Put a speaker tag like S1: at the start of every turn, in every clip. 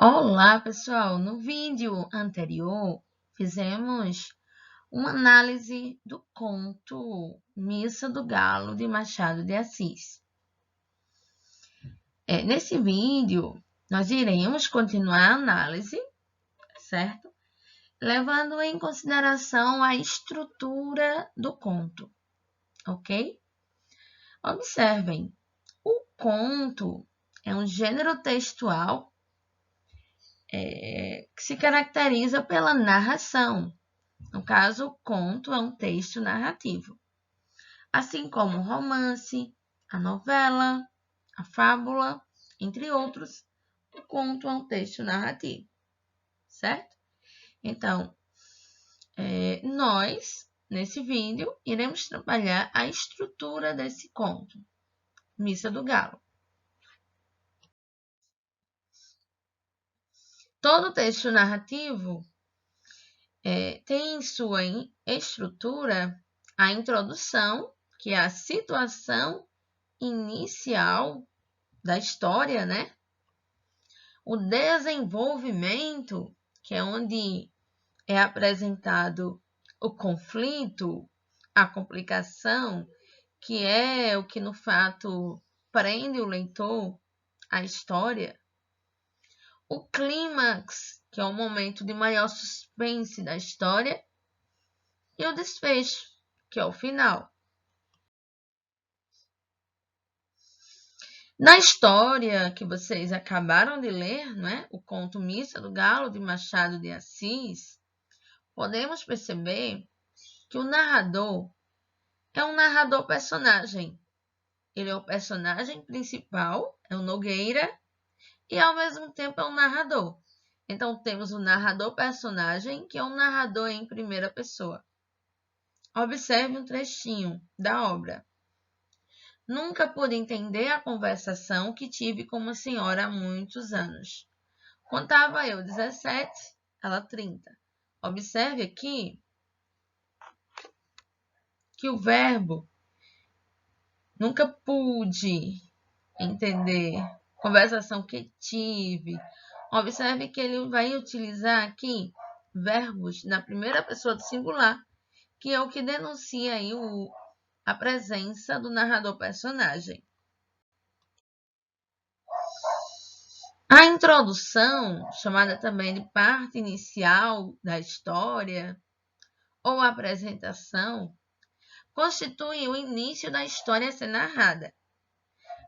S1: Olá, pessoal! No vídeo anterior, fizemos uma análise do conto Missa do Galo, de Machado de Assis. Nesse vídeo, nós iremos continuar a análise, certo? Levando em consideração a estrutura do conto, ok? Observem, o conto é um gênero textual que se caracteriza pela narração. No caso, o conto é um texto narrativo. Assim como o romance, a novela, a fábula, entre outros, o conto é um texto narrativo, certo? Então, nós, nesse vídeo, iremos trabalhar a estrutura desse conto, Missa do Galo. Todo texto narrativo tem em sua estrutura a introdução, que é a situação inicial da história, né? O desenvolvimento, que é onde é apresentado o conflito, a complicação, que é o que no fato prende o leitor à história. O clímax, que é o momento de maior suspense da história, e o desfecho, que é o final. Na história que vocês acabaram de ler, né, o conto Missa do Galo, de Machado de Assis, podemos perceber que o narrador é um narrador-personagem. Ele é o personagem principal, é o Nogueira, e ao mesmo tempo é um narrador. Então, temos o narrador-personagem, que é um narrador em primeira pessoa. Observe um trechinho da obra. Nunca pude entender a conversação que tive com uma senhora há muitos anos. Contava eu 17, ela 30. Observe aqui que o verbo nunca pude entender, conversação que tive. Observe que ele vai utilizar aqui verbos na primeira pessoa do singular, que é o que denuncia aí a presença do narrador-personagem. A introdução, chamada também de parte inicial da história, ou apresentação, constitui o início da história a ser narrada.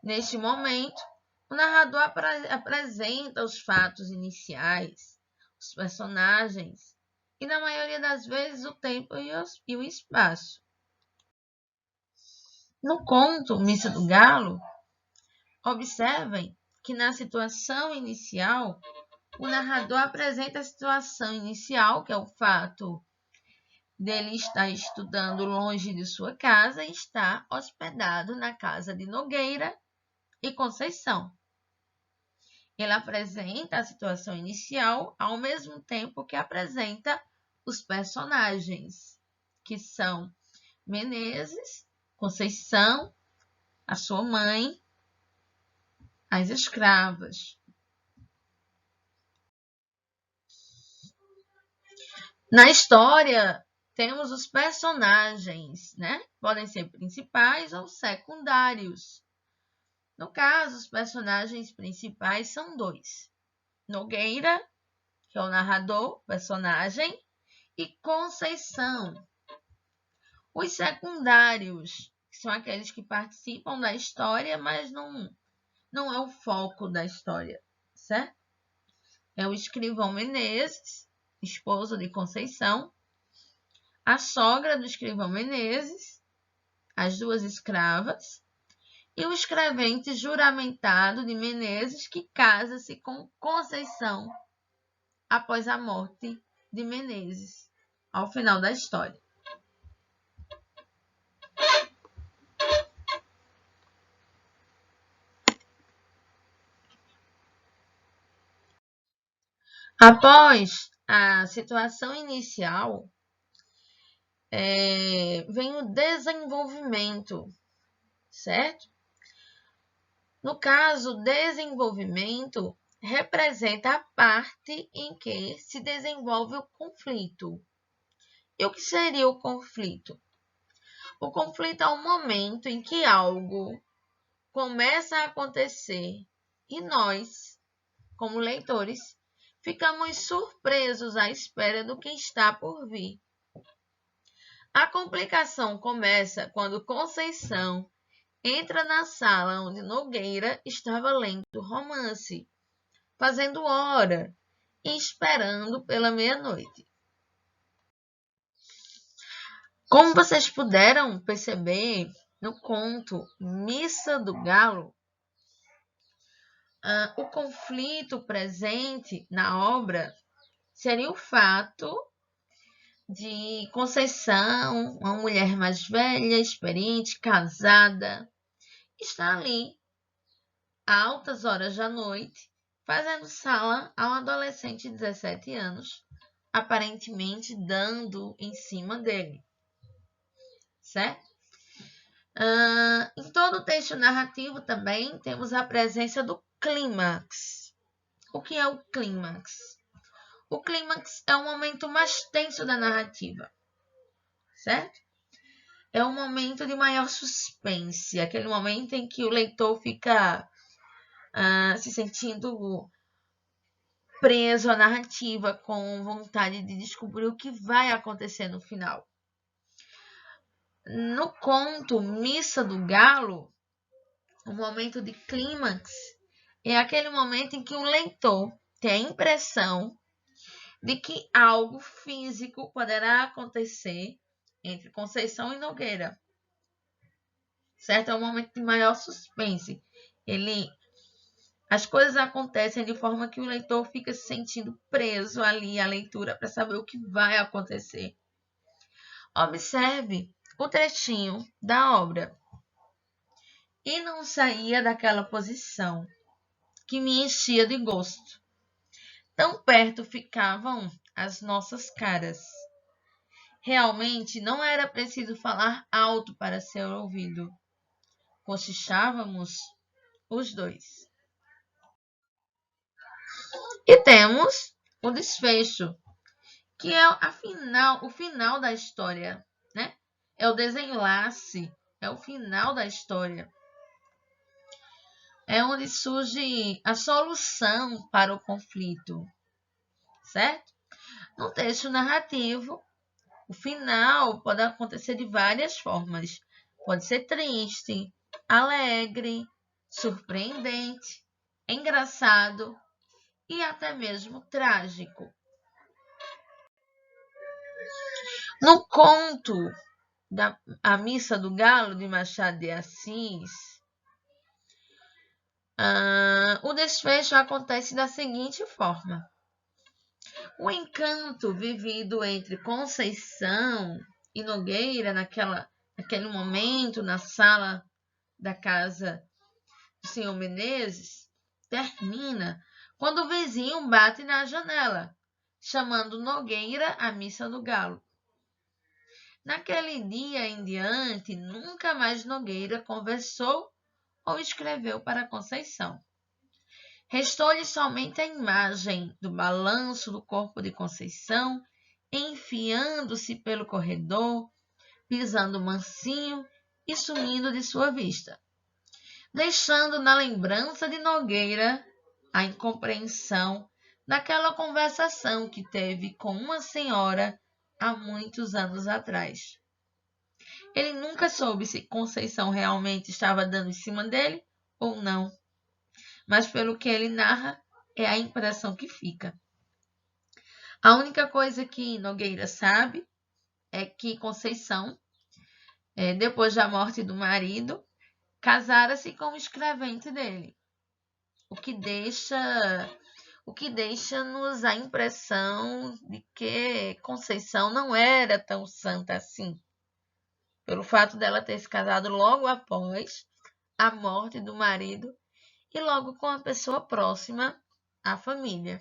S1: Neste momento, o narrador apresenta os fatos iniciais, os personagens e, na maioria das vezes, o tempo e o espaço. No conto Missa do Galo, observem que na situação inicial, o narrador apresenta a situação inicial, que é o fato dele estar estudando longe de sua casa e estar hospedado na casa de Nogueira e Conceição. Ele apresenta a situação inicial ao mesmo tempo que apresenta os personagens, que são Menezes, Conceição, a sua mãe, as escravas. Na história, temos os personagens, né? Podem ser principais ou secundários. No caso, os personagens principais são dois. Nogueira, que é o narrador, personagem, e Conceição. Os secundários, que são aqueles que participam da história, mas não é o foco da história, certo? É o escrivão Menezes, esposo de Conceição, a sogra do escrivão Menezes, as duas escravas, e o escrevente juramentado de Menezes, que casa-se com Conceição após a morte de Menezes, ao final da história. Após a situação inicial, vem o desenvolvimento, certo? No caso, desenvolvimento representa a parte em que se desenvolve o conflito. E o que seria o conflito? O conflito é o momento em que algo começa a acontecer e nós, como leitores, ficamos surpresos à espera do que está por vir. A complicação começa quando Conceição entra na sala onde Nogueira estava lendo romance, fazendo hora e esperando pela meia-noite. Como vocês puderam perceber no conto Missa do Galo, o conflito presente na obra seria o fato de Conceição, uma mulher mais velha, experiente, casada, estar ali, a altas horas da noite, fazendo sala a um adolescente de 17 anos, aparentemente dando em cima dele. Certo? Em todo o texto narrativo também temos a presença do clímax. O que é o clímax? O clímax é o momento mais tenso da narrativa, certo? É um momento de maior suspense, aquele momento em que o leitor fica se sentindo preso à narrativa, com vontade de descobrir o que vai acontecer no final. No conto Missa do Galo, o momento de clímax é aquele momento em que o leitor tem a impressão de que algo físico poderá acontecer entre Conceição e Nogueira. Certo? É um momento de maior suspense. As coisas acontecem de forma que o leitor fica se sentindo preso ali à leitura para saber o que vai acontecer. Observe o trechinho da obra. E não saía daquela posição que me enchia de gosto. Tão perto ficavam as nossas caras. Realmente não era preciso falar alto para ser ouvido. Cochichávamos os dois. E temos o desfecho, que é o final da história, né? É o desenlace, é o final da história. É onde surge a solução para o conflito, certo? No texto narrativo, o final pode acontecer de várias formas. Pode ser triste, alegre, surpreendente, engraçado e até mesmo trágico. No conto A Missa do Galo, de Machado de Assis, o desfecho acontece da seguinte forma. O encanto vivido entre Conceição e Nogueira naquele momento na sala da casa do senhor Menezes termina quando o vizinho bate na janela, chamando Nogueira à Missa do Galo. Naquele dia em diante, nunca mais Nogueira conversou ou escreveu para Conceição. Restou-lhe somente a imagem do balanço do corpo de Conceição, enfiando-se pelo corredor, pisando mansinho e sumindo de sua vista, deixando na lembrança de Nogueira a incompreensão daquela conversação que teve com uma senhora há muitos anos atrás. Ele nunca soube se Conceição realmente estava dando em cima dele ou não, mas pelo que ele narra, é a impressão que fica. A única coisa que Nogueira sabe é que Conceição, depois da morte do marido, casara-se com o escrevente dele, o que deixa-nos a impressão de que Conceição não era tão santa assim, pelo fato dela ter se casado logo após a morte do marido e logo com a pessoa próxima à família.